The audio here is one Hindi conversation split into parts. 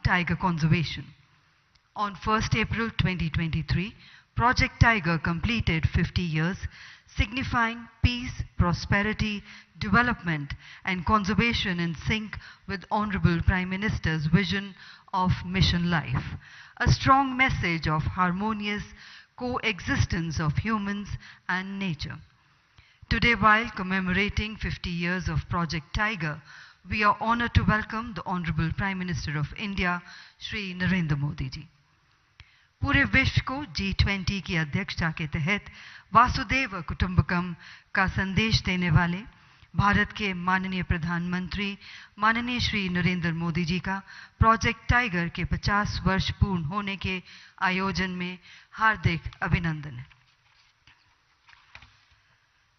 tiger conservation. On 1st April 2023, Project Tiger completed 50 years, signifying peace, prosperity, development and conservation in sync with Honorable Prime Minister's vision of Mission Life, a strong message of harmonious coexistence of humans and nature. Today, while commemorating 50 years of Project Tiger, we are honored to welcome the Honorable Prime Minister of India, Shri Narendra Modi ji. पूरे विश्व को G20 की अध्यक्षता के तहत वासुदेव कुटुंबकम का संदेश देने वाले भारत के माननीय प्रधानमंत्री माननीय श्री नरेंद्र मोदी जी का प्रोजेक्ट टाइगर के 50 वर्ष पूर्ण होने के आयोजन में हार्दिक अभिनंदन।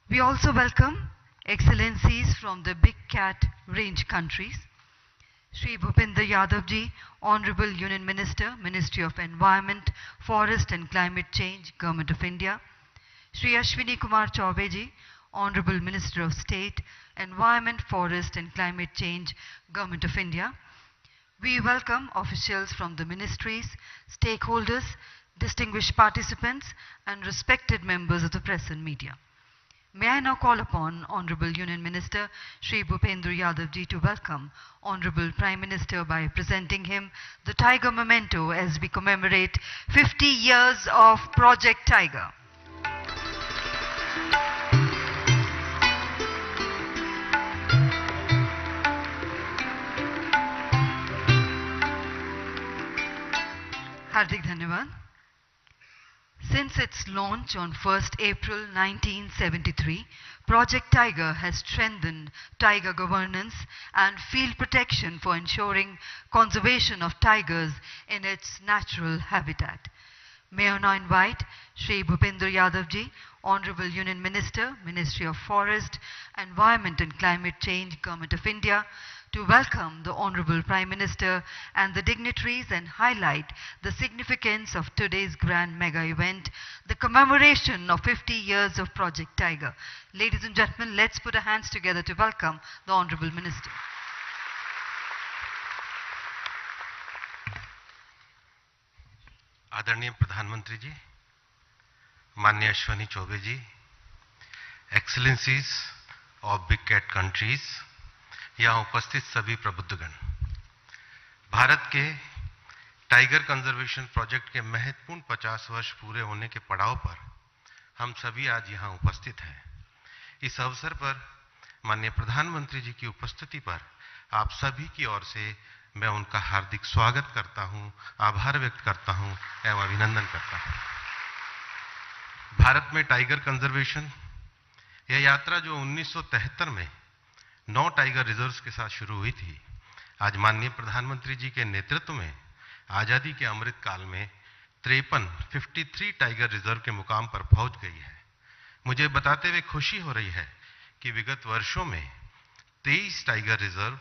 We also welcome excellencies from the big cat range countries. Shri Bhupendra Yadav ji, Honorable Union Minister, Ministry of Environment, Forest and Climate Change, Government of India. Shri Ashwini Kumar Chaube ji, Honorable Minister of State, Environment, Forest and Climate Change, Government of India. We welcome officials from the ministries, stakeholders, distinguished participants and respected members of the press and media. May I now call upon Honorable Union Minister Shri Bhupendra Yadav ji to welcome Honorable Prime Minister by presenting him the Tiger Memento as we commemorate 50 years of Project Tiger. Hardik Dhanyavad. Since its launch on 1st April 1973, Project Tiger has strengthened tiger governance and field protection for ensuring conservation of tigers in its natural habitat. May I now invite Shri Bhupendra Yadav ji, Honorable Union Minister, Ministry of Forest, Environment and Climate Change, Government of India, to welcome the Honorable Prime Minister and the dignitaries and highlight the significance of today's grand mega event, the commemoration of 50 years of Project Tiger. Ladies and gentlemen, let's put our hands together to welcome the Honorable Minister. आदरणीय प्रधानमंत्री जी, माननीय Ashwini Choubey ji, excellencies of big cat countries, यहाँ उपस्थित सभी प्रबुद्धगण, भारत के टाइगर कंजर्वेशन प्रोजेक्ट के महत्वपूर्ण 50 वर्ष पूरे होने के पड़ाव पर हम सभी आज यहाँ उपस्थित हैं। इस अवसर पर माननीय प्रधानमंत्री जी की उपस्थिति पर आप सभी की ओर से मैं उनका हार्दिक स्वागत करता हूँ, आभार व्यक्त करता हूँ एवं अभिनंदन करता हूँ। भारत में टाइगर कंजर्वेशन यह यात्रा जो 1973 में 9 टाइगर रिजर्व्स के साथ शुरू हुई थी, आज माननीय प्रधानमंत्री जी के नेतृत्व में आजादी के अमृत काल में 53 टाइगर रिजर्व के मुकाम पर पहुंच गई है। मुझे बताते हुए खुशी हो रही है कि विगत वर्षों में 23 टाइगर रिजर्व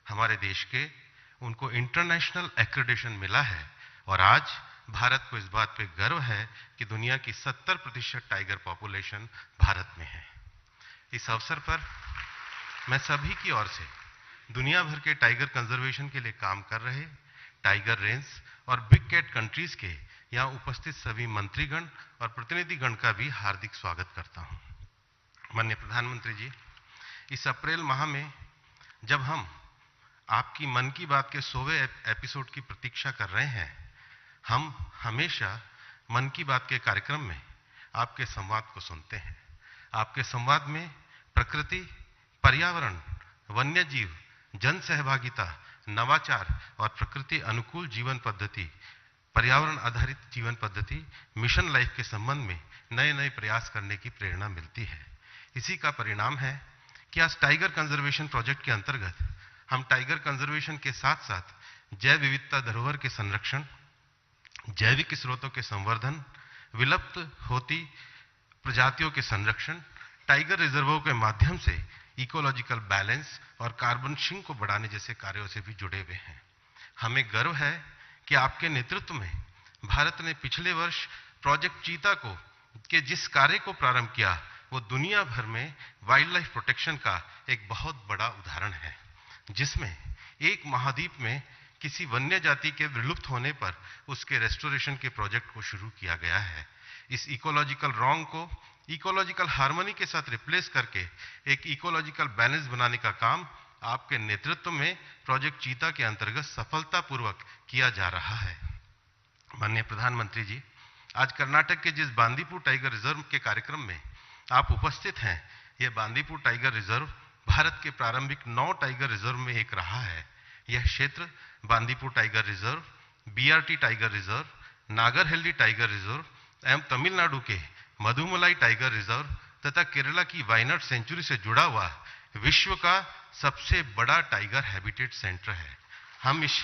हमारे देश के उनको इंटरनेशनल एक्रेडिटेशन मिला है और आज भारत को इस बात पे गर्व है कि दुनिया की 70% टाइगर पॉपुलेशन भारत में है। इस अवसर पर मैं सभी की ओर से दुनिया भर के टाइगर कंजर्वेशन के लिए काम कर रहे टाइगर रेंज और बिग कैट कंट्रीज के यहाँ उपस्थित सभी मंत्रीगण और प्रतिनिधिगण का भी हार्दिक स्वागत करता हूँ। माननीय प्रधानमंत्री जी, इस अप्रैल माह में जब हम आपकी मन की बात के 100वें एपिसोड की प्रतीक्षा कर रहे हैं, हम हमेशा मन की बात के कार्यक्रम में आपके संवाद को सुनते हैं। आपके संवाद में प्रकृति, पर्यावरण, वन्य जीव, जन सहभागिता, नवाचार और प्रकृति अनुकूल जीवन पद्धति, पर्यावरण आधारित जीवन पद्धति, मिशन लाइफ के संबंध में नए नए प्रयास करने की प्रेरणा मिलती है। इसी का परिणाम है कि आज टाइगर कंजर्वेशन प्रोजेक्ट के अंतर्गत हम टाइगर कंजर्वेशन के साथ साथ जैव विविधता धरोहर के संरक्षण, जैविक स्रोतों के संवर्धन, विलुप्त होती प्रजातियों के संरक्षण, टाइगर रिजर्वों के माध्यम से इकोलॉजिकल बैलेंस और कार्बन सिंक को बढ़ाने जैसे कार्यों से भी जुड़े हुए हैं। हमें गर्व है कि आपके नेतृत्व में भारत ने पिछले वर्ष प्रोजेक्ट चीता को के जिस कार्य को प्रारंभ किया वो दुनिया भर में वाइल्ड लाइफ प्रोटेक्शन का एक बहुत बड़ा उदाहरण है, जिसमें एक महाद्वीप में किसी वन्य जाति के विलुप्त होने पर उसके रेस्टोरेशन के प्रोजेक्ट को शुरू किया गया है। इस इकोलॉजिकल रॉन्ग को इकोलॉजिकल हार्मनी के साथ रिप्लेस करके एक इकोलॉजिकल बैलेंस बनाने का काम आपके नेतृत्व में प्रोजेक्ट चीता के अंतर्गत सफलतापूर्वक किया जा रहा है। माननीय प्रधानमंत्री जी, आज कर्नाटक के जिस बांदीपुर टाइगर रिजर्व के कार्यक्रम में आप उपस्थित हैं, यह बांदीपुर टाइगर रिजर्व भारत के प्रारंभिक 9 टाइगर रिजर्व में एक रहा है। यह क्षेत्र Bandipur tiger reserve, BRT tiger reserve, Nagarhole tiger reserve एवं तमिलनाडु के मधुमलाई टाइगर रिजर्व तथा केरला की वायनाड सेंचुरी से जुड़ा हुआ विश्व का सबसे बड़ा टाइगर हैबिटेट सेंटर है। हम इस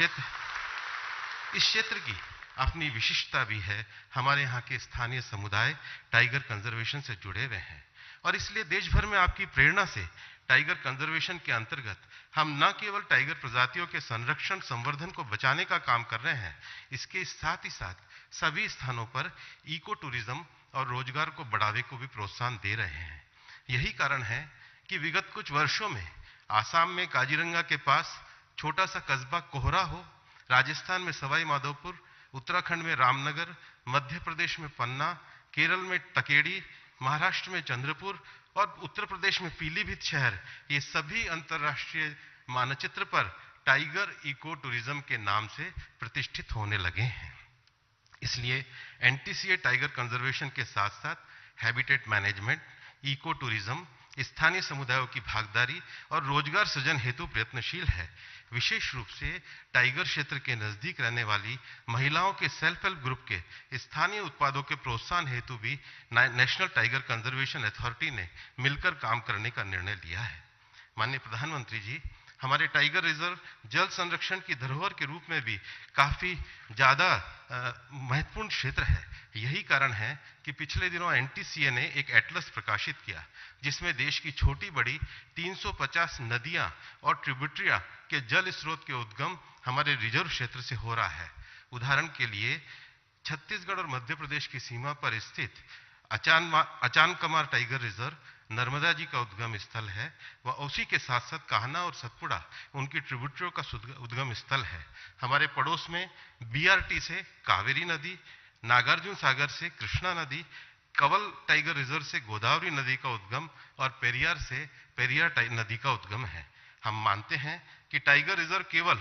क्षेत्र की अपनी विशिष्टता भी है। हमारे यहाँ के स्थानीय समुदाय टाइगर कंजर्वेशन से जुड़े हुए हैं और इसलिए देश भर में आपकी प्रेरणा से टाइगर कंजर्वेशन के अंतर्गत हम न केवल टाइगर प्रजातियों के संरक्षण संवर्धन को बचाने का काम कर रहे हैं, इसके साथ ही साथ सभी स्थानों पर इको टूरिज्म और रोजगार को बढ़ावे को भी प्रोत्साहन दे रहे हैं। यही कारण है कि विगत कुछ वर्षों में आसाम में काजीरंगा के पास छोटा सा कस्बा कोहरा हो, राजस्थान में सवाई माधोपुर, उत्तराखंड में रामनगर, मध्य प्रदेश में पन्ना, केरल में टकेड़ी, महाराष्ट्र में चंद्रपुर और उत्तर प्रदेश में पीलीभीत शहर, ये सभी अंतर्राष्ट्रीय मानचित्र पर टाइगर इको टूरिज्म के नाम से प्रतिष्ठित होने लगे हैं। इसलिए एनटीसीए टाइगर कंजर्वेशन के साथ साथ हैबिटेट मैनेजमेंट, इको टूरिज्म, स्थानीय समुदायों की भागीदारी और रोजगार सृजन हेतु प्रयत्नशील है। विशेष रूप से टाइगर क्षेत्र के नजदीक रहने वाली महिलाओं के सेल्फ हेल्प ग्रुप के स्थानीय उत्पादों के प्रोत्साहन हेतु भी नेशनल टाइगर कंजर्वेशन अथॉरिटी ने मिलकर काम करने का निर्णय लिया है। माननीय प्रधानमंत्री जी, हमारे टाइगर रिजर्व जल संरक्षण की धरोहर के रूप में भी काफी ज्यादा महत्वपूर्ण क्षेत्र है। यही कारण है कि पिछले दिनों एनटीसीए ने एक एटलस प्रकाशित किया जिसमें देश की छोटी बड़ी 350 नदियां और ट्रिब्यूटरियां के जल स्रोत के उद्गम हमारे रिजर्व क्षेत्र से हो रहा है। उदाहरण के लिए छत्तीसगढ़ और मध्य प्रदेश की सीमा पर स्थित अचानकमार टाइगर रिजर्व नर्मदा जी का उद्गम स्थल है, वह उसी के साथ साथ कान्हा और सतपुड़ा उनकी ट्रिब्यूटरियों का उद्गम स्थल है। हमारे पड़ोस में बीआरटी से कावेरी नदी, नागार्जुन सागर से कृष्णा नदी, कवल टाइगर रिजर्व से गोदावरी नदी का उद्गम और पेरियार से पेरियार नदी का उद्गम है। हम मानते हैं कि टाइगर रिजर्व केवल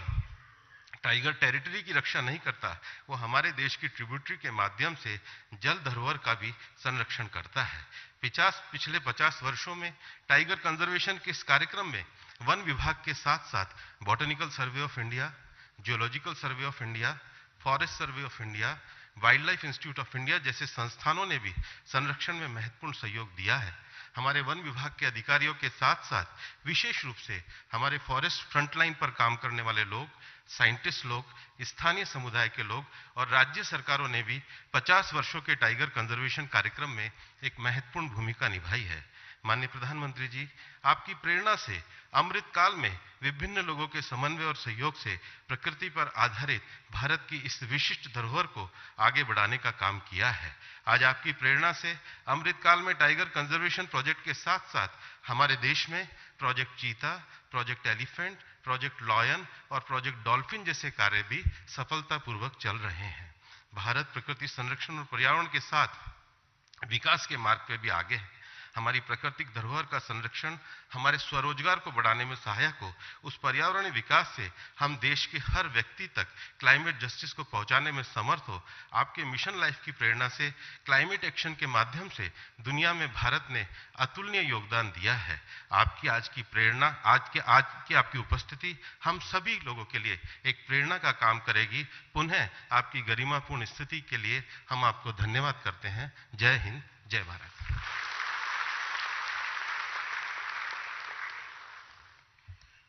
टाइगर टेरिटरी की रक्षा नहीं करता, वो हमारे देश की ट्रिब्यूटरी के माध्यम से जल धरोहर का भी संरक्षण करता है। पिछले 50 वर्षों में टाइगर कंजर्वेशन के इस कार्यक्रम में वन विभाग के साथ साथ botanical survey of India, geological survey of India, forest survey of India, wild life institute of India जैसे संस्थानों ने भी संरक्षण में महत्वपूर्ण सहयोग दिया है। हमारे वन विभाग के अधिकारियों के साथ साथ विशेष रूप से हमारे फॉरेस्ट फ्रंटलाइन पर काम करने वाले लोग, साइंटिस्ट लोग, स्थानीय समुदाय के लोग और राज्य सरकारों ने भी 50 वर्षों के टाइगर कंजर्वेशन कार्यक्रम में एक महत्वपूर्ण भूमिका निभाई है। माननीय प्रधानमंत्री जी, आपकी प्रेरणा से अमृत काल में विभिन्न लोगों के समन्वय और सहयोग से प्रकृति पर आधारित भारत की इस विशिष्ट धरोहर को आगे बढ़ाने का काम किया है। आज आपकी प्रेरणा से अमृत काल में टाइगर कंजर्वेशन प्रोजेक्ट के साथ साथ हमारे देश में प्रोजेक्ट चीता, प्रोजेक्ट एलिफेंट, प्रोजेक्ट लॉयन और प्रोजेक्ट डॉल्फिन जैसे कार्य भी सफलतापूर्वक चल रहे हैं। भारत प्रकृति संरक्षण और पर्यावरण के साथ विकास के मार्ग पे भी आगे है। हमारी प्राकृतिक धरोहर का संरक्षण हमारे स्वरोजगार को बढ़ाने में सहायक हो, उस पर्यावरणीय विकास से हम देश के हर व्यक्ति तक क्लाइमेट जस्टिस को पहुंचाने में समर्थ हो। आपके मिशन लाइफ की प्रेरणा से क्लाइमेट एक्शन के माध्यम से दुनिया में भारत ने अतुलनीय योगदान दिया है। आपकी आज की प्रेरणा, आज की आपकी उपस्थिति हम सभी लोगों के लिए एक प्रेरणा का काम करेगी। पुनः आपकी गरिमापूर्ण स्थिति के लिए हम आपको धन्यवाद करते हैं। जय हिंद, जय भारत।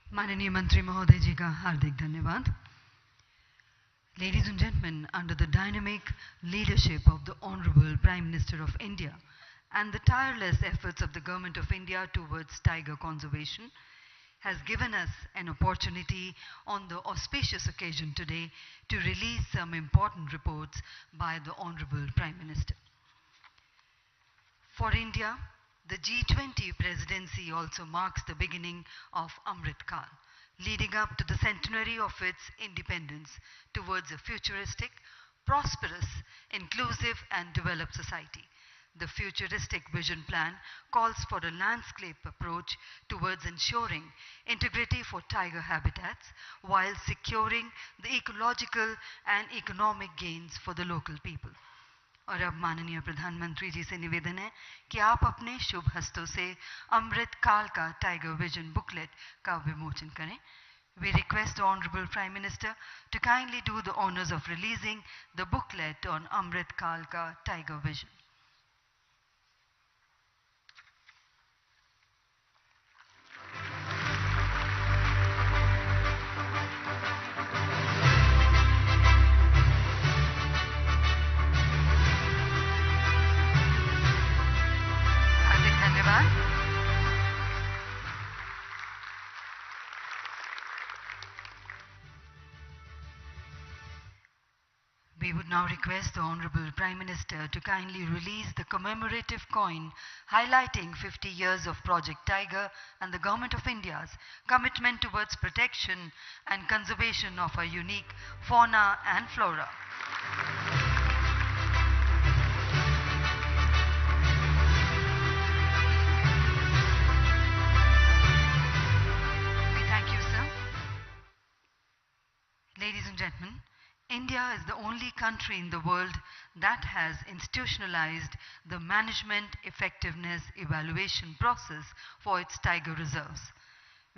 माननीय मंत्री महोदय जी का हार्दिक धन्यवाद। Ladies and gentlemen, under the dynamic leadership of the Honorable Prime Minister of India and the tireless efforts of the Government of India towards tiger conservation has given us an opportunity on the auspicious occasion today to release some important reports by the Honorable Prime Minister. For India, the G20 presidency also marks the beginning of Amrit Kal. leading up to the centenary of its independence towards a futuristic, prosperous, inclusive and developed society. The futuristic vision plan calls for a landscape approach towards ensuring integrity for tiger habitats while securing the ecological and economic gains for the local people. और अब माननीय प्रधानमंत्री जी से निवेदन है कि आप अपने शुभ हस्तों से अमृत काल का टाइगर विजन बुकलेट का विमोचन करें. We request the Honorable Prime Minister to kindly do the honors of releasing the booklet on Amrit Kal Ka Tiger Vision. We would now request the Honorable Prime Minister to kindly release the commemorative coin highlighting 50 years of Project Tiger and the Government of India's commitment towards protection and conservation of our unique fauna and flora. We thank you, sir. Ladies and gentlemen, India is the only country in the world that has institutionalized the management effectiveness evaluation process for its tiger reserves.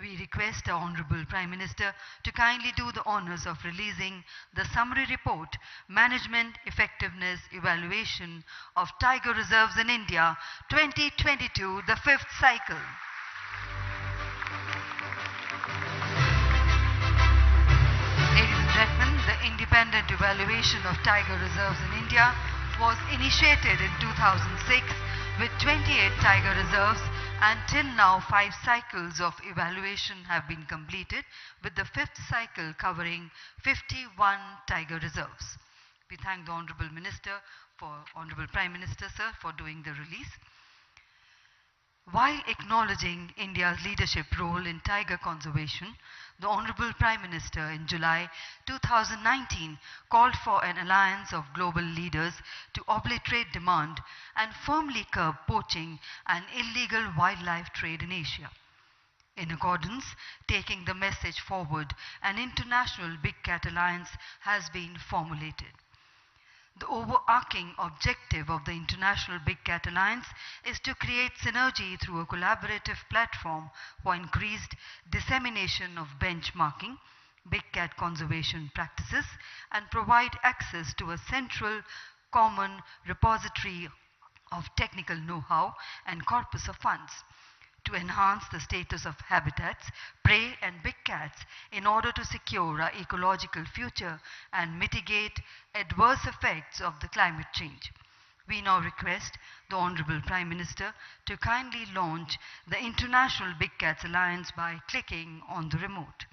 We request the Honorable Prime Minister to kindly do the honors of releasing the summary report, Management Effectiveness Evaluation of Tiger Reserves in India 2022, the 5th cycle. The independent evaluation of tiger reserves in India was initiated in 2006 with 28 tiger reserves, and till now 5 cycles of evaluation have been completed, with the 5th cycle covering 51 tiger reserves. We thank the Honorable Prime Minister, sir, for doing the release. While acknowledging India's leadership role in tiger conservation, the Honorable Prime Minister in July 2019 called for an alliance of global leaders to obliterate demand and firmly curb poaching and illegal wildlife trade in Asia. In accordance, taking the message forward, an international Big Cat Alliance has been formulated. The overarching objective of the International Big Cat Alliance is to create synergy through a collaborative platform for increased dissemination of benchmarking, big cat conservation practices, and provide access to a central common repository of technical know-how and corpus of funds to enhance the status of habitats, prey and big cats in order to secure our ecological future and mitigate adverse effects of the climate change. We now request the Honorable Prime Minister to kindly launch the International Big Cats Alliance by clicking on the remote.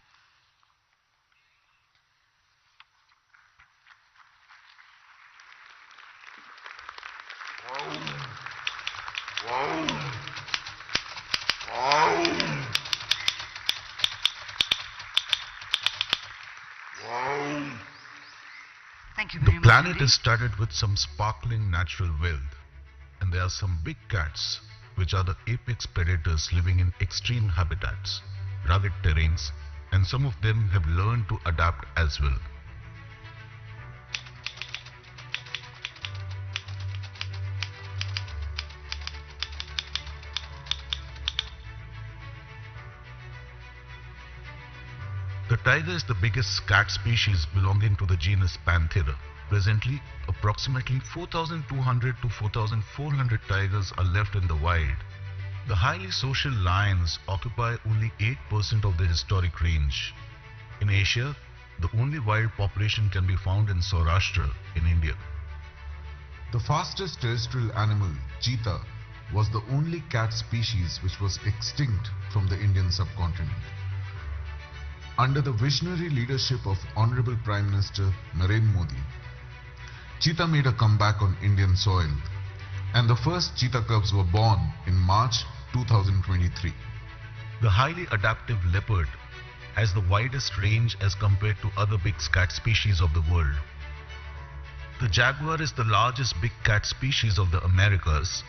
Thank you very much. The planet is studded with some sparkling natural wealth, and there are some big cats which are the apex predators living in extreme habitats, rugged terrains, and some of them have learned to adapt as well. The tiger is the biggest cat species belonging to the genus Panthera. Presently, approximately 4,200 to 4,400 tigers are left in the wild. The highly social lions occupy only 8% of the historic range. In Asia, the only wild population can be found in Saurashtra in India. The fastest terrestrial animal, cheetah, was the only cat species which was extinct from the Indian subcontinent. Under the visionary leadership of Honorable Prime Minister Narendra Modi, cheetah made a comeback on Indian soil, and the first cheetah cubs were born in March 2023. The highly adaptive leopard has the widest range as compared to other big cat species of the world. The jaguar is the largest big cat species of the Americas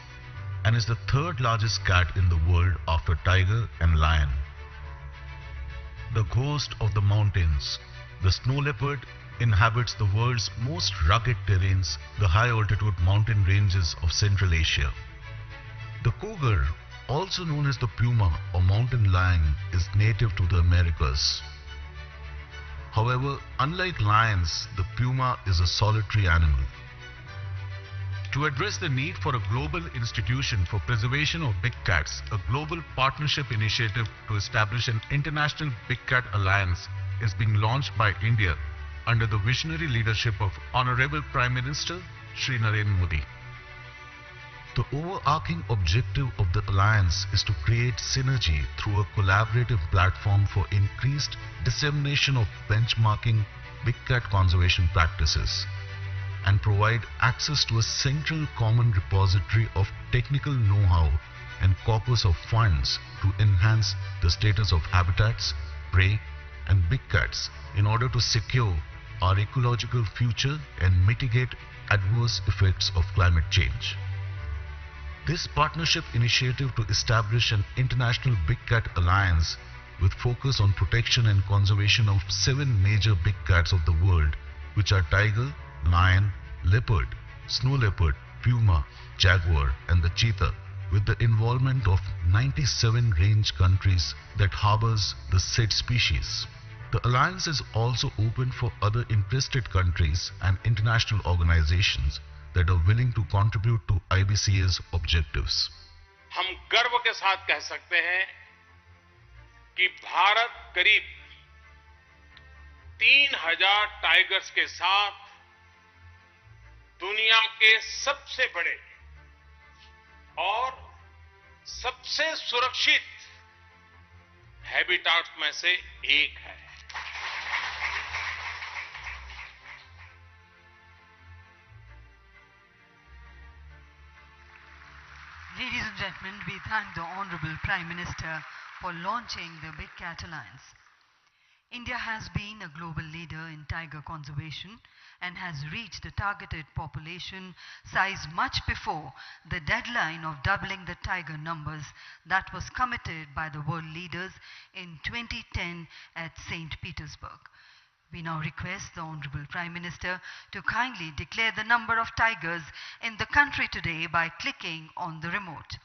and is the third largest cat in the world after tiger and lion. The ghost of the mountains, the snow leopard, inhabits the world's most rugged terrains, the high-altitude mountain ranges of Central Asia. The cougar, also known as the puma or mountain lion, is native to the Americas. However, unlike lions, the puma is a solitary animal. To address the need for a global institution for preservation of big cats, a global partnership initiative to establish an international big cat alliance is being launched by India under the visionary leadership of Honorable Prime Minister Shri Narendra Modi. The overarching objective of the alliance is to create synergy through a collaborative platform for increased dissemination of benchmarking big cat conservation practices and provide access to a central common repository of technical know-how and corpus of funds to enhance the status of habitats, prey, and big cats in order to secure our ecological future and mitigate adverse effects of climate change. This partnership initiative to establish an international big cat alliance with focus on protection and conservation of 7 major big cats of the world, which are tiger, lion, leopard, snow leopard, puma, jaguar, and the cheetah, with the involvement of 97 range countries that harbors the said species. The alliance is also open for other interested countries and international organizations that are willing to contribute to IBCA's objectives. हम गर्व के साथ कह सकते हैं कि भारत करीब 3000 टाइगर्स के साथ दुनिया के सबसे बड़े और सबसे सुरक्षित हैबिटाट्स में से एक है. Ladies and gentlemen, we thank the Honorable Prime Minister for launching the Big Cat Alliance. India has been a global leader in tiger conservation and has reached a targeted population size much before the deadline of doubling the tiger numbers that was committed by the world leaders in 2010 at St. Petersburg. We now request the Honorable Prime Minister to kindly declare the number of tigers in the country today by clicking on the remote.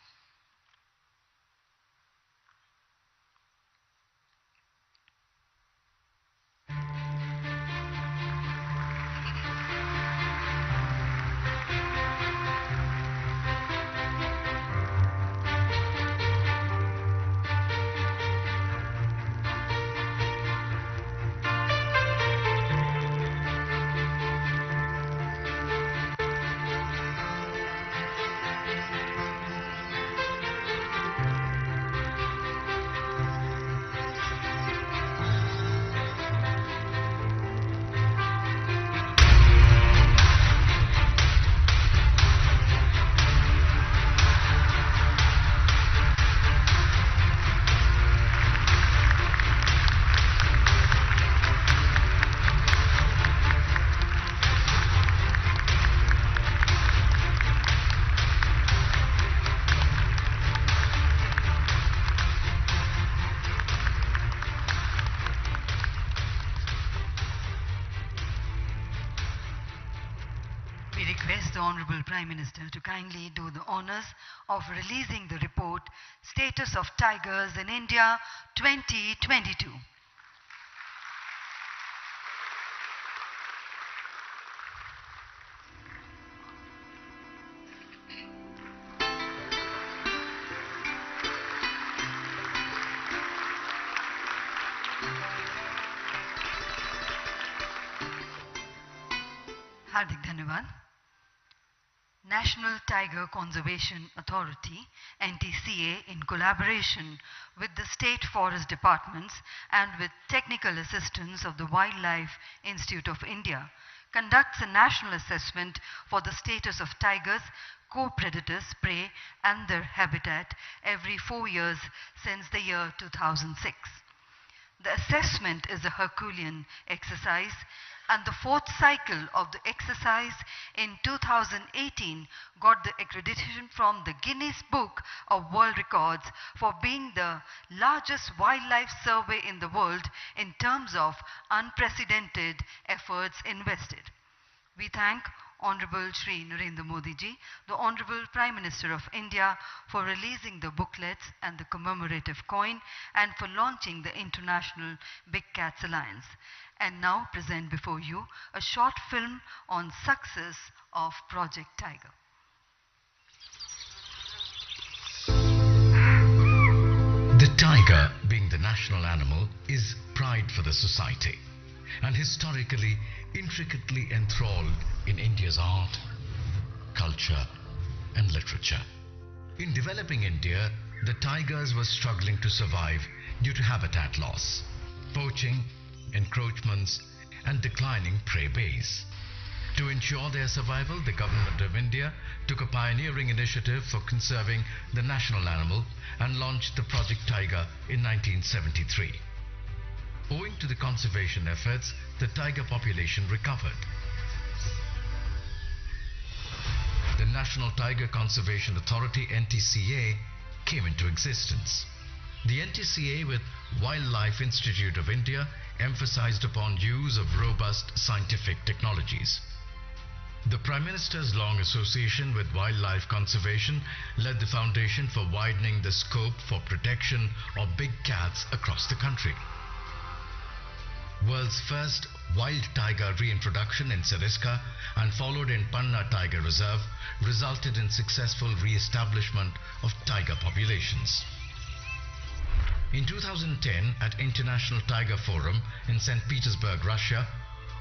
The Honorable Prime Minister to kindly do the honors of releasing the report, Status of Tigers in India 2022. Hardik Dhanyavad. National Tiger Conservation Authority, NTCA, in collaboration with the State Forest Departments and with technical assistance of the Wildlife Institute of India, conducts a national assessment for the status of tigers, co-predators, prey, and their habitat every 4 years since the year 2006. The assessment is a Herculean exercise, and the fourth cycle of the exercise in 2018 got the accreditation from the Guinness Book of World Records for being the largest wildlife survey in the world in terms of unprecedented efforts invested. We thank Honorable Shri Narendra Modi ji, the Honorable Prime Minister of India, for releasing the booklets and the commemorative coin and for launching the International Big Cats Alliance. And now present before you a short film on success of Project Tiger. The tiger, being the national animal, is pride for the society and historically intricately enthralled in India's art, culture and literature. In developing India, the tigers were struggling to survive due to habitat loss, poaching, encroachments and declining prey base. To ensure their survival, the Government of India took a pioneering initiative for conserving the national animal and launched the Project Tiger in 1973. Owing to the conservation efforts, the tiger population recovered. The National Tiger Conservation Authority (NTCA) came into existence. The NTCA, with Wildlife Institute of India, emphasized upon use of robust scientific technologies. The Prime Minister's long association with wildlife conservation led the foundation for widening the scope for protection of big cats across the country. World's first wild tiger reintroduction in Sariska and followed in Panna Tiger Reserve resulted in successful re-establishment of tiger populations. In 2010, at International Tiger Forum in St. Petersburg, Russia,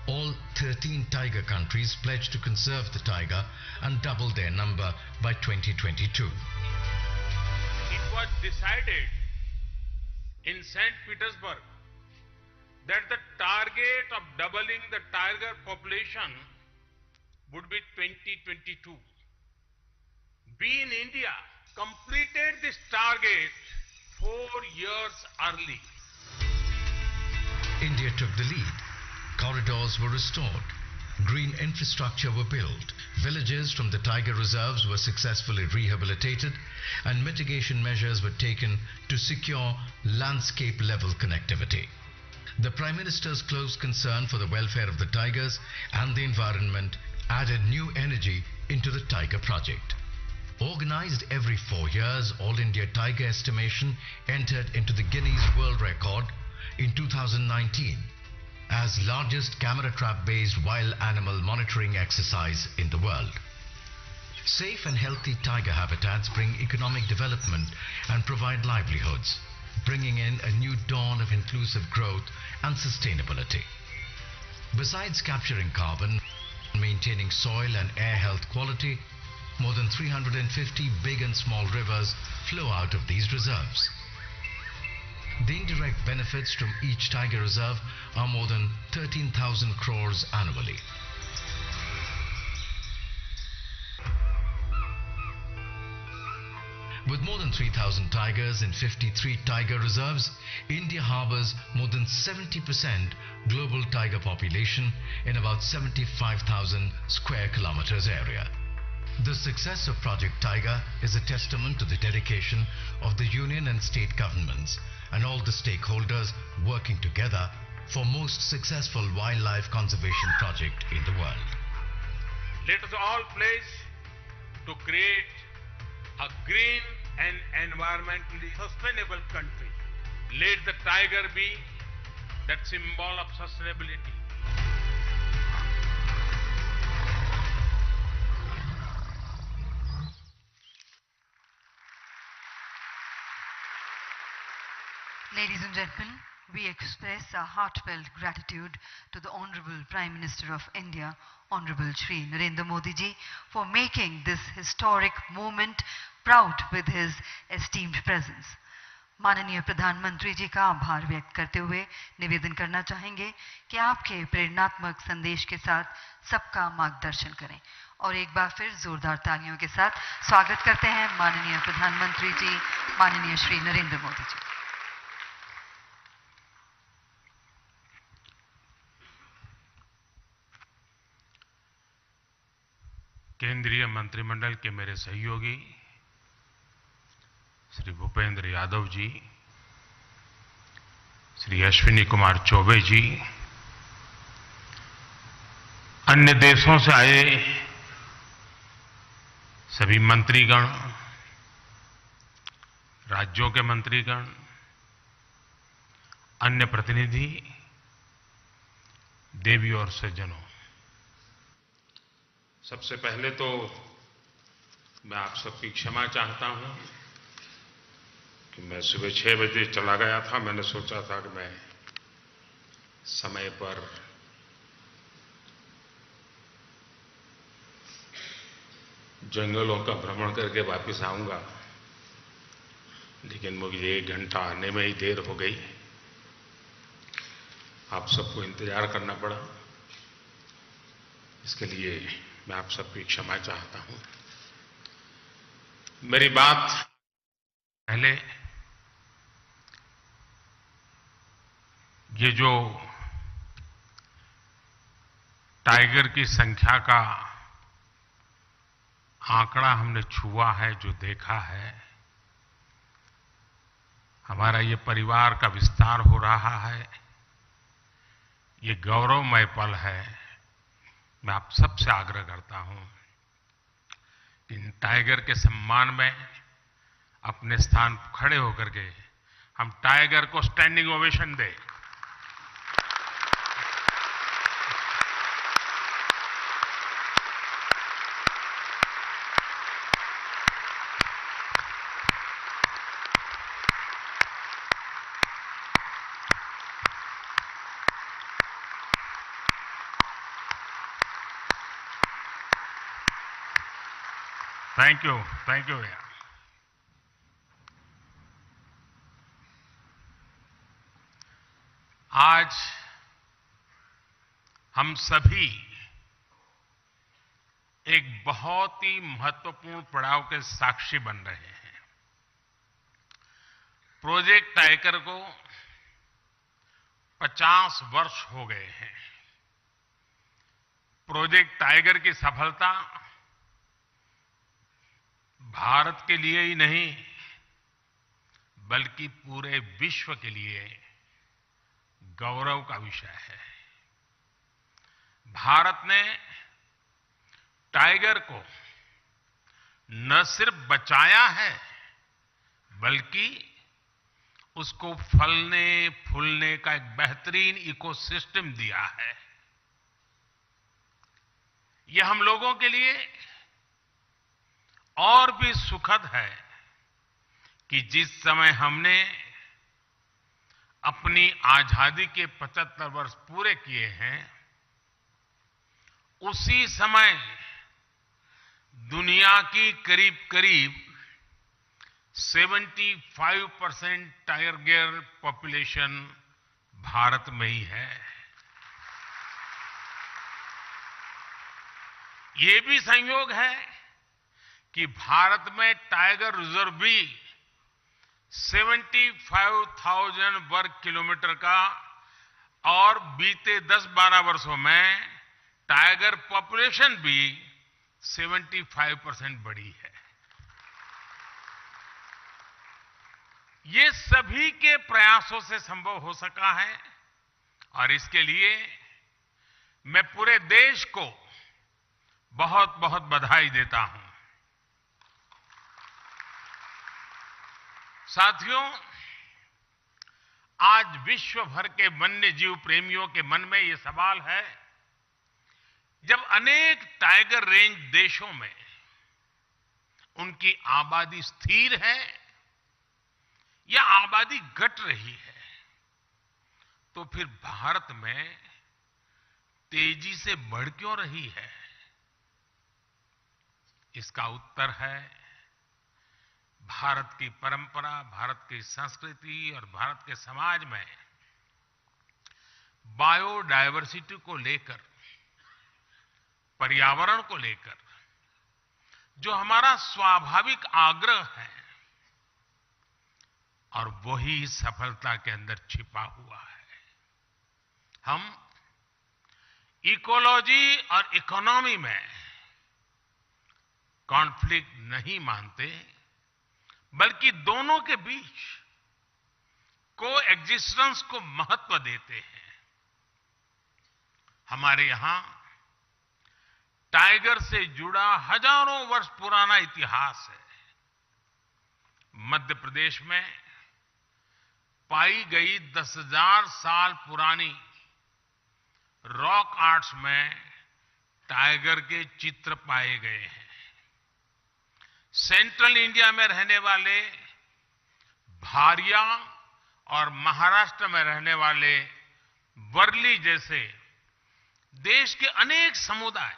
all 13 tiger countries pledged to conserve the tiger and double their number by 2022. It was decided in St. Petersburg that the target of doubling the tiger population would be 2022. We in India completed this target 4 years early. India took the lead. Corridors were restored. Green infrastructure were built. Villages from the tiger reserves were successfully rehabilitated and mitigation measures were taken to secure landscape level connectivity. The Prime Minister's close concern for the welfare of the tigers and the environment added new energy into the Tiger Project. Organized every 4 years, All India Tiger Estimation entered into the Guinness World Record in 2019 as largest camera trap-based wild animal monitoring exercise in the world. Safe and healthy tiger habitats bring economic development and provide livelihoods, bringing in a new dawn of inclusive growth and sustainability. Besides capturing carbon, maintaining soil and air health quality, more than 350 big and small rivers flow out of these reserves. The indirect benefits from each tiger reserve are more than 13,000 crores annually. With more than 3,000 tigers in 53 tiger reserves, India harbors more than 70% global tiger population in about 75,000 square kilometers area. The success of Project Tiger is a testament to the dedication of the union and state governments and all the stakeholders working together for most successful wildlife conservation project in the world. Let us all pledge to create a green and environmentally sustainable country. Let the tiger be that symbol of sustainability. Ladies and gentlemen, we express our heartfelt gratitude to the Honorable Prime Minister of India, Honorable Shri Narendra Modi ji, for making this historic moment proud with his esteemed presence. माननीय प्रधानमंत्री जी का आभार व्यक्त करते हुए निवेदन करना चाहेंगे कि आपके प्रेरणात्मक संदेश के साथ सबका मार्गदर्शन करें और एक बार फिर जोरदार तालियों के साथ स्वागत करते हैं माननीय प्रधानमंत्री जी, माननीय श्री नरेंद्र मोदी जी। केंद्रीय मंत्रिमंडल के मेरे सहयोगी श्री भूपेंद्र यादव जी, श्री अश्विनी कुमार चौबे जी, अन्य देशों से आए सभी मंत्रीगण, राज्यों के मंत्रीगण, अन्य प्रतिनिधि, देवी और सज्जनों, सबसे पहले तो मैं आप सबकी क्षमा चाहता हूं कि मैं सुबह 6 बजे चला गया था। मैंने सोचा था कि मैं समय पर जंगलों का भ्रमण करके वापस आऊंगा, लेकिन मुझे 1 घंटा आने में ही देर हो गई। आप सबको इंतजार करना पड़ा। इसके लिए मैं आप सबकी क्षमा चाहता हूं। मेरी बात पहले ये जो टाइगर की संख्या का आंकड़ा हमने छुआ है, जो देखा है, हमारा ये परिवार का विस्तार हो रहा है, ये गौरवमय पल है। मैं आप सबसे आग्रह करता हूं कि इन टाइगर के सम्मान में अपने स्थान खड़े होकर के हम टाइगर को स्टैंडिंग ओवेशन दें। थैंक यू भैया। आज हम सभी एक बहुत ही महत्वपूर्ण पड़ाव के साक्षी बन रहे हैं। प्रोजेक्ट टाइगर को 50 वर्ष हो गए हैं। प्रोजेक्ट टाइगर की सफलता भारत के लिए ही नहीं, बल्कि पूरे विश्व के लिए गौरव का विषय है। भारत ने टाइगर को न सिर्फ बचाया है, बल्कि उसको फलने फूलने का एक बेहतरीन इकोसिस्टम दिया है। यह हम लोगों के लिए और भी सुखद है कि जिस समय हमने अपनी आजादी के 75 वर्ष पूरे किए हैं, उसी समय दुनिया की करीब करीब 75% टाइगर पॉपुलेशन भारत में ही है। ये भी संयोग है कि भारत में टाइगर रिजर्व भी 75,000 वर्ग किलोमीटर का, और बीते 10-12 वर्षों में टाइगर पॉपुलेशन भी 75% बढ़ी है। ये सभी के प्रयासों से संभव हो सका है, और इसके लिए मैं पूरे देश को बहुत बहुत बधाई देता हूं। साथियों, आज विश्व भर के वन्य जीव प्रेमियों के मन में यह सवाल है, जब अनेक टाइगर रेंज देशों में उनकी आबादी स्थिर है या आबादी घट रही है, तो फिर भारत में तेजी से बढ़ क्यों रही है? इसका उत्तर है भारत की परंपरा, भारत की संस्कृति और भारत के समाज में बायोडायवर्सिटी को लेकर, पर्यावरण को लेकर जो हमारा स्वाभाविक आग्रह है, और वही सफलता के अंदर छिपा हुआ है। हम इकोलॉजी और इकोनॉमी में कॉन्फ्लिक्ट नहीं मानते, बल्कि दोनों के बीच कोएग्जिस्टेंस को महत्व देते हैं। हमारे यहां टाइगर से जुड़ा हजारों वर्ष पुराना इतिहास है। मध्य प्रदेश में पाई गई 10,000 साल पुरानी रॉक आर्ट्स में टाइगर के चित्र पाए गए हैं। सेंट्रल इंडिया में रहने वाले भारिया और महाराष्ट्र में रहने वाले वर्ली जैसे देश के अनेक समुदाय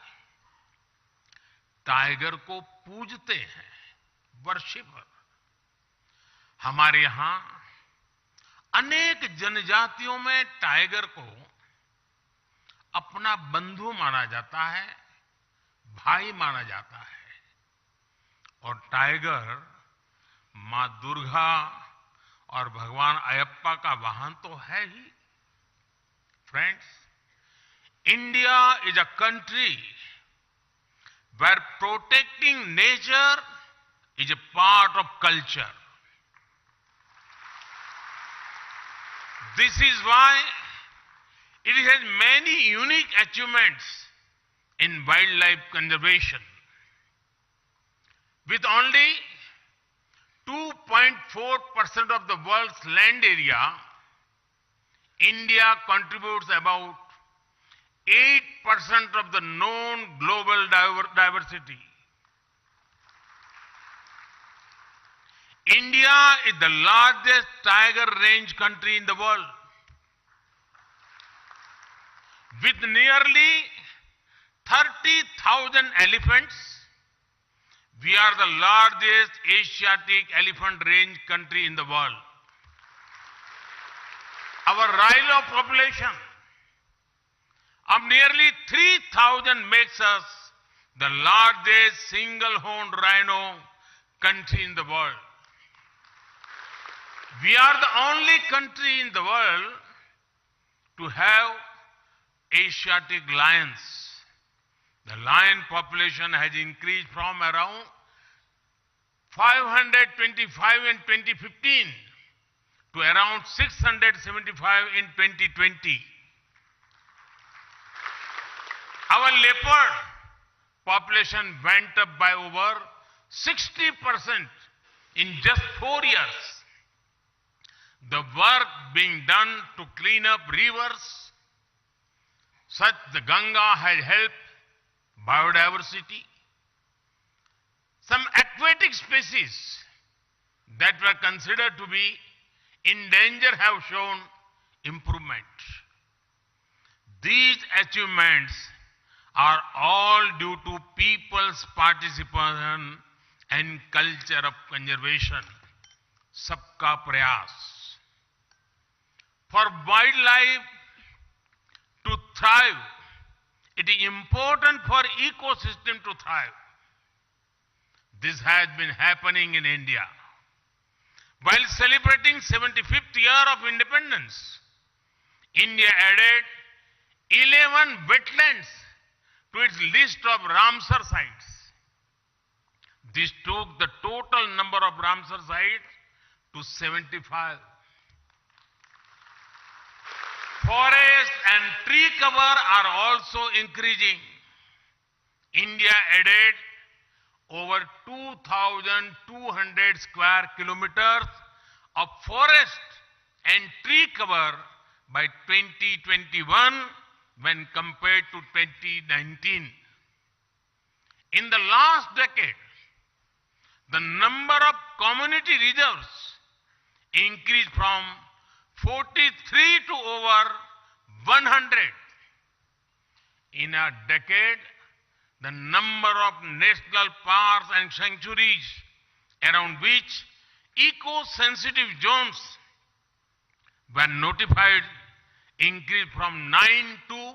टाइगर को पूजते हैं, वर्शिपर। हमारे यहां अनेक जनजातियों में टाइगर को अपना बंधु माना जाता है, भाई माना जाता है। और टाइगर मां दुर्गा और भगवान अयप्पा का वाहन तो है ही। Friends, India is a country where protecting nature is a part of culture. This is why it has many unique achievements in wildlife conservation. With only 2.4% of the world's land area, India contributes about 8% of the known global diversity. India is the largest tiger range country in the world. With nearly 30,000 elephants, we are the largest Asiatic elephant range country in the world. Our rhino population of nearly 3,000 makes us the largest single-horned rhino country in the world. We are the only country in the world to have Asiatic lions. The lion population has increased from around 525 in 2015 to around 675 in 2020. Our leopard population went up by over 60% in just 4 years. The work being done to clean up rivers, such the Ganga, has helped biodiversity. Some aquatic species that were considered to be in danger have shown improvement. These achievements are all due to people's participation and culture of conservation. Sabka prayas. For wildlife to thrive, it is important for ecosystem to thrive. This has been happening in India. While celebrating 75th year of independence, India added 11 wetlands to its list of Ramsar sites. This took the total number of Ramsar sites to 75. Forest and tree cover are also increasing. India added over 2,200 square kilometers of forest and tree cover by 2021 when compared to 2019. In the last decade, the number of community reserves increased from 43 to over 100. In a decade, the number of national parks and sanctuaries around which eco-sensitive zones were notified increased from 9 to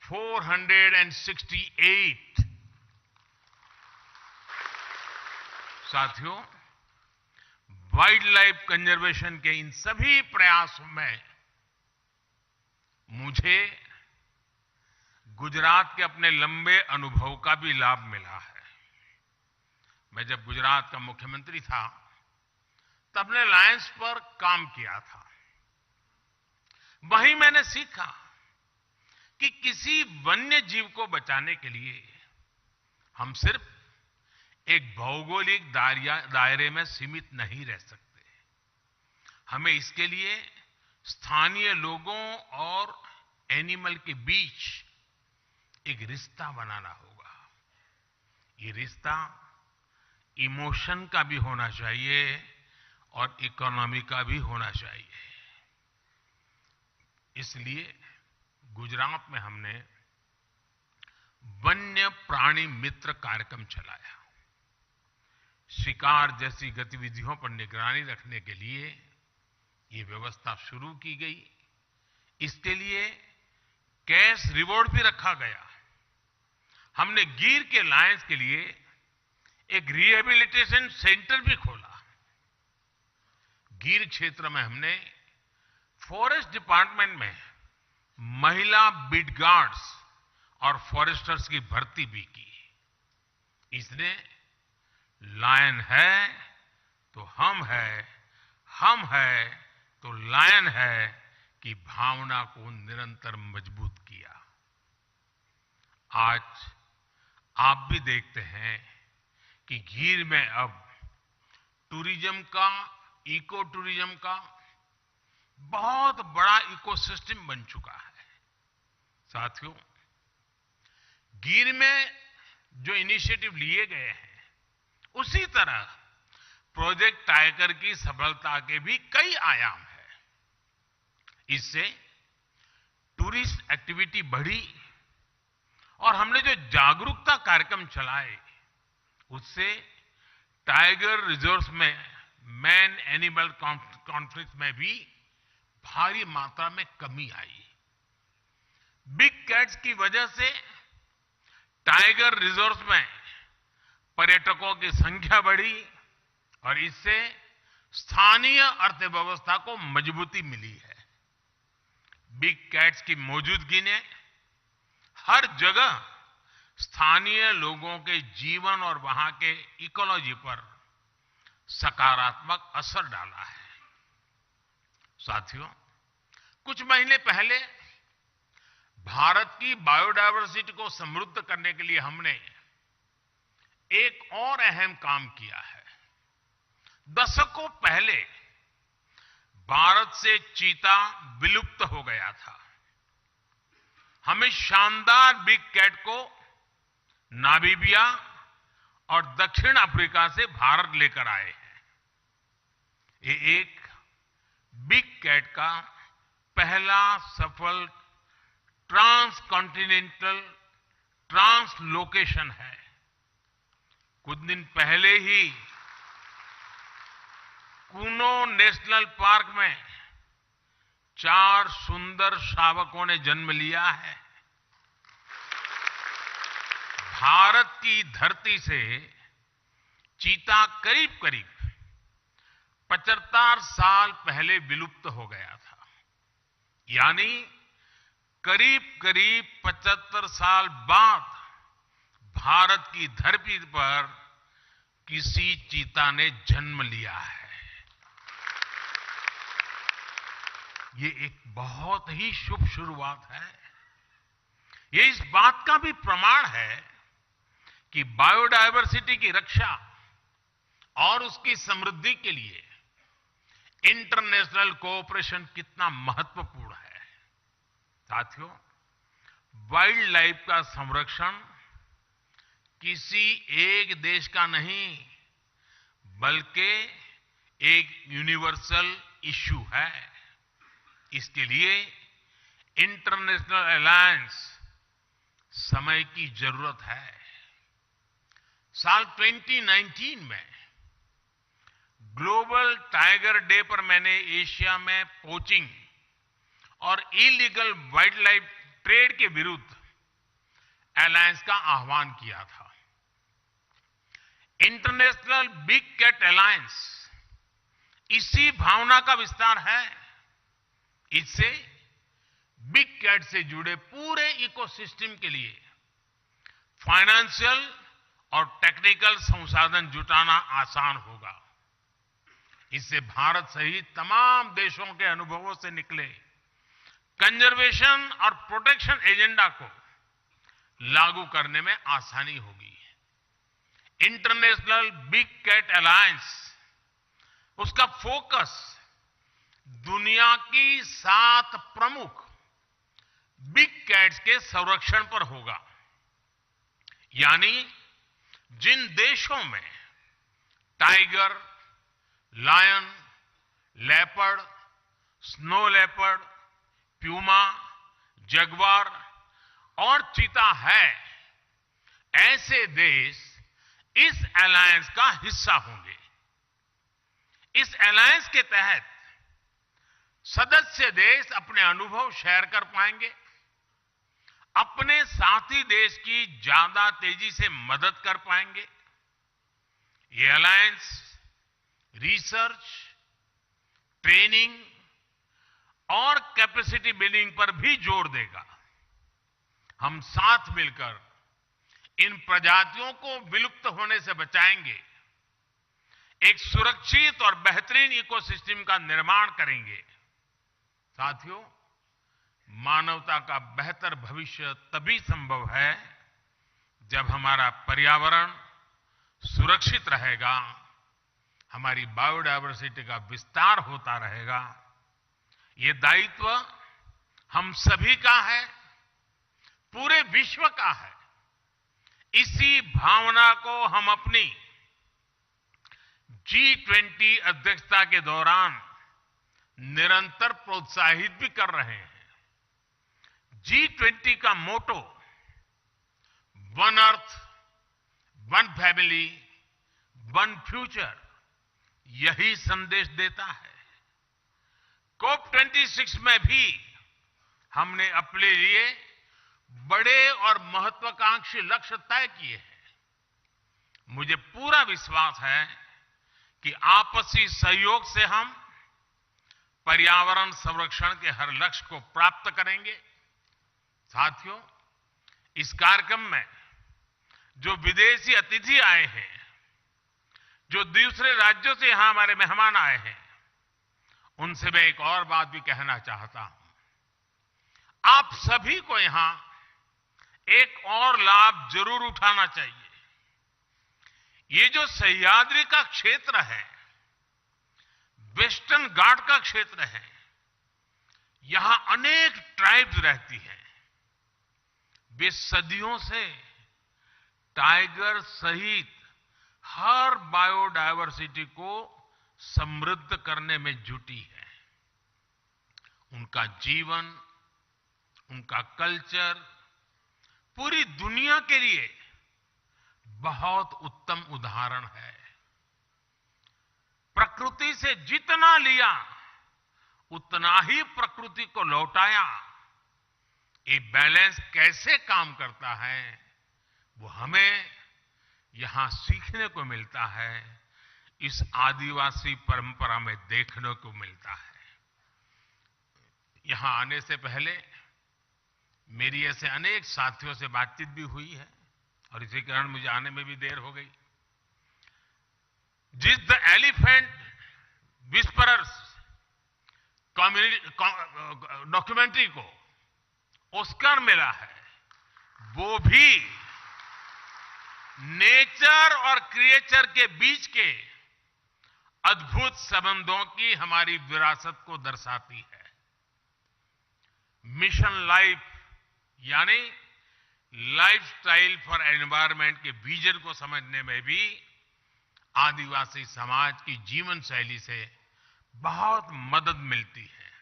468. साथियों, वाइल्ड लाइफ कंजर्वेशन के इन सभी प्रयासों में मुझे गुजरात के अपने लंबे अनुभव का भी लाभ मिला है। मैं जब गुजरात का मुख्यमंत्री था तब ने लायंस पर काम किया था। वहीं मैंने सीखा कि किसी वन्य जीव को बचाने के लिए हम सिर्फ एक भौगोलिक दायरे में सीमित नहीं रह सकते। हमें इसके लिए स्थानीय लोगों और एनिमल के बीच एक रिश्ता बनाना होगा। ये रिश्ता इमोशन का भी होना चाहिए और इकोनॉमी का भी होना चाहिए। इसलिए गुजरात में हमने वन्य प्राणी मित्र कार्यक्रम चलाया। शिकार जैसी गतिविधियों पर निगरानी रखने के लिए ये व्यवस्था शुरू की गई। इसके लिए कैश रिवॉर्ड भी रखा गया। हमने गिर के लायंस के लिए एक रिहेबिलिटेशन सेंटर भी खोला। गिर क्षेत्र में हमने फॉरेस्ट डिपार्टमेंट में महिला बीट गार्ड्स और फॉरेस्टर्स की भर्ती भी की। इसने लायन है तो हम है तो लायन है की भावना को निरंतर मजबूत किया। आज आप भी देखते हैं कि गिर में अब टूरिज्म का, इको टूरिज्म का बहुत बड़ा इकोसिस्टम बन चुका है। साथियों, गिर में जो इनिशिएटिव लिए गए हैं उसी तरह प्रोजेक्ट टाइगर की सफलता के भी कई आयाम हैं। इससे टूरिस्ट एक्टिविटी बढ़ी और हमने जो जागरूकता कार्यक्रम चलाए उससे टाइगर रिजर्व्स में मैन एनिमल कॉन्फ्लिक्ट में भी भारी मात्रा में कमी आई। बिग कैट्स की वजह से टाइगर रिजर्व्स में पर्यटकों की संख्या बढ़ी और इससे स्थानीय अर्थव्यवस्था को मजबूती मिली है। बिग कैट्स की मौजूदगी ने हर जगह स्थानीय लोगों के जीवन और वहां के इकोलॉजी पर सकारात्मक असर डाला है। साथियों, कुछ महीने पहले भारत की बायोडायवर्सिटी को समृद्ध करने के लिए हमने एक और अहम काम किया है। दशकों पहले भारत से चीता विलुप्त हो गया था। हमें शानदार बिग कैट को नामीबिया और दक्षिण अफ्रीका से भारत लेकर आए हैं। ये एक बिग कैट का पहला सफल ट्रांस कॉन्टिनेंटल ट्रांसलोकेशन है। कुछ दिन पहले ही कूनो नेशनल पार्क में 4 सुंदर शावकों ने जन्म लिया है। भारत की धरती से चीता करीब 75 साल पहले विलुप्त हो गया था। यानी करीब 75 साल बाद भारत की धरती पर किसी चीता ने जन्म लिया है। ये एक बहुत ही शुभ शुरुआत है। ये इस बात का भी प्रमाण है कि बायोडायवर्सिटी की रक्षा और उसकी समृद्धि के लिए इंटरनेशनल कोऑपरेशन कितना महत्वपूर्ण है। साथियों, वाइल्ड लाइफ का संरक्षण किसी एक देश का नहीं बल्कि एक यूनिवर्सल इश्यू है। इसके लिए इंटरनेशनल अलायंस समय की जरूरत है। साल 2019 में ग्लोबल टाइगर डे पर मैंने एशिया में पोचिंग और इलीगल वाइल्ड लाइफ ट्रेड के विरुद्ध अलायंस का आह्वान किया था। इंटरनेशनल बिग कैट अलायंस इसी भावना का विस्तार है। इससे बिग कैट से जुड़े पूरे इकोसिस्टम के लिए फाइनेंशियल और टेक्निकल संसाधन जुटाना आसान होगा। इससे भारत सहित तमाम देशों के अनुभवों से निकले कंजर्वेशन और प्रोटेक्शन एजेंडा को लागू करने में आसानी होगी। इंटरनेशनल बिग कैट अलायंस, उसका फोकस दुनिया की 7 प्रमुख बिग कैट्स के संरक्षण पर होगा। यानी जिन देशों में tiger, lion, leopard, snow leopard, puma, jaguar और चीता है, ऐसे देश इस अलायंस का हिस्सा होंगे। इस अलायंस के तहत सदस्य देश अपने अनुभव शेयर कर पाएंगे, अपने साथी देश की ज्यादा तेजी से मदद कर पाएंगे। ये अलायंस रिसर्च, ट्रेनिंग और कैपेसिटी बिल्डिंग पर भी जोर देगा। हम साथ मिलकर इन प्रजातियों को विलुप्त होने से बचाएंगे, एक सुरक्षित और बेहतरीन इकोसिस्टम का निर्माण करेंगे। साथियों, मानवता का बेहतर भविष्य तभी संभव है जब हमारा पर्यावरण सुरक्षित रहेगा, हमारी बायोडायवर्सिटी का विस्तार होता रहेगा। ये दायित्व हम सभी का है, पूरे विश्व का है। इसी भावना को हम अपनी G20 अध्यक्षता के दौरान निरंतर प्रोत्साहित भी कर रहे हैं। G20 का motto one earth, one family, one future यही संदेश देता है। COP26 में भी हमने अपने लिए बड़े और महत्वाकांक्षी लक्ष्य तय किए हैं। मुझे पूरा विश्वास है कि आपसी सहयोग से हम पर्यावरण संरक्षण के हर लक्ष्य को प्राप्त करेंगे। साथियों, इस कार्यक्रम में जो विदेशी अतिथि आए हैं, जो दूसरे राज्यों से यहां हमारे मेहमान आए हैं, उनसे मैं एक और बात भी कहना चाहता हूं। आप सभी को यहां एक और लाभ जरूर उठाना चाहिए। ये जो सह्याद्री का क्षेत्र है, वेस्टर्न घाट का क्षेत्र है, यहां अनेक ट्राइब्स रहती हैं। वे सदियों से टाइगर सहित हर बायोडायवर्सिटी को समृद्ध करने में जुटी है। उनका जीवन, उनका कल्चर पूरी दुनिया के लिए बहुत उत्तम उदाहरण है। प्रकृति से जितना लिया उतना ही प्रकृति को लौटाया। ये बैलेंस कैसे काम करता है, वो हमें यहां सीखने को मिलता है, इस आदिवासी परंपरा में देखने को मिलता है। यहां आने से पहले मेरी ऐसे अनेक साथियों से बातचीत भी हुई है और इसी कारण मुझे आने में भी देर हो गई। जिस द एलिफेंट विस्परर्स डॉक्यूमेंट्री को ऑस्कर मिला है, वो भी नेचर और क्रिएचर के बीच के अद्भुत संबंधों की हमारी विरासत को दर्शाती है। मिशन लाइफ यानी लाइफस्टाइल फॉर एनवायरनमेंट के विजन को समझने में भी आदिवासी समाज की जीवन शैली से बहुत मदद मिलती है।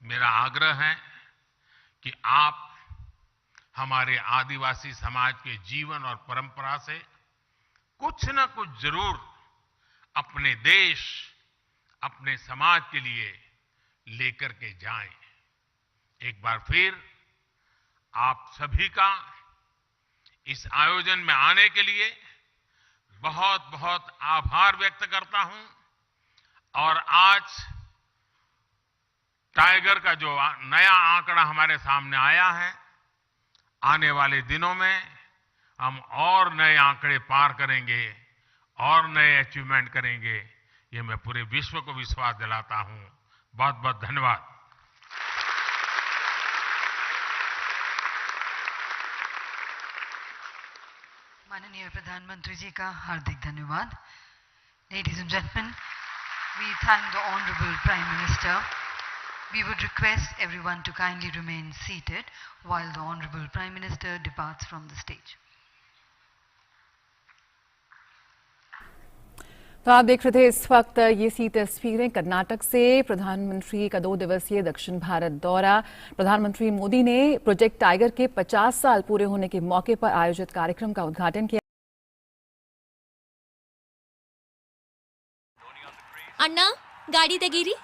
मेरा आग्रह है कि आप हमारे आदिवासी समाज के जीवन और परंपरा से कुछ न कुछ जरूर अपने देश, अपने समाज के लिए लेकर के जाएं। एक बार फिर आप सभी का इस आयोजन में आने के लिए बहुत बहुत आभार व्यक्त करता हूं और आज टाइगर का जो नया आंकड़ा हमारे सामने आया है, आने वाले दिनों में हम और नए आंकड़े पार करेंगे और नए अचीवमेंट करेंगे, ये मैं पूरे विश्व को विश्वास दिलाता हूं। बहुत बहुत धन्यवाद। माननीय प्रधानमंत्री जी का हार्दिक धन्यवाद। Ladies and gentlemen, we thank the Honorable Prime Minister. We would request everyone to kindly remain seated while the Honorable Prime Minister departs from the stage. तो आप देख रहे थे इस वक्त ये सी तस्वीरें कर्नाटक से प्रधानमंत्री का 2 दिवसीय दक्षिण भारत दौरा। प्रधानमंत्री मोदी ने प्रोजेक्ट टाइगर के 50 साल पूरे होने के मौके पर आयोजित कार्यक्रम का उद्घाटन किया। अण्णा गाड़ी तेगीरी।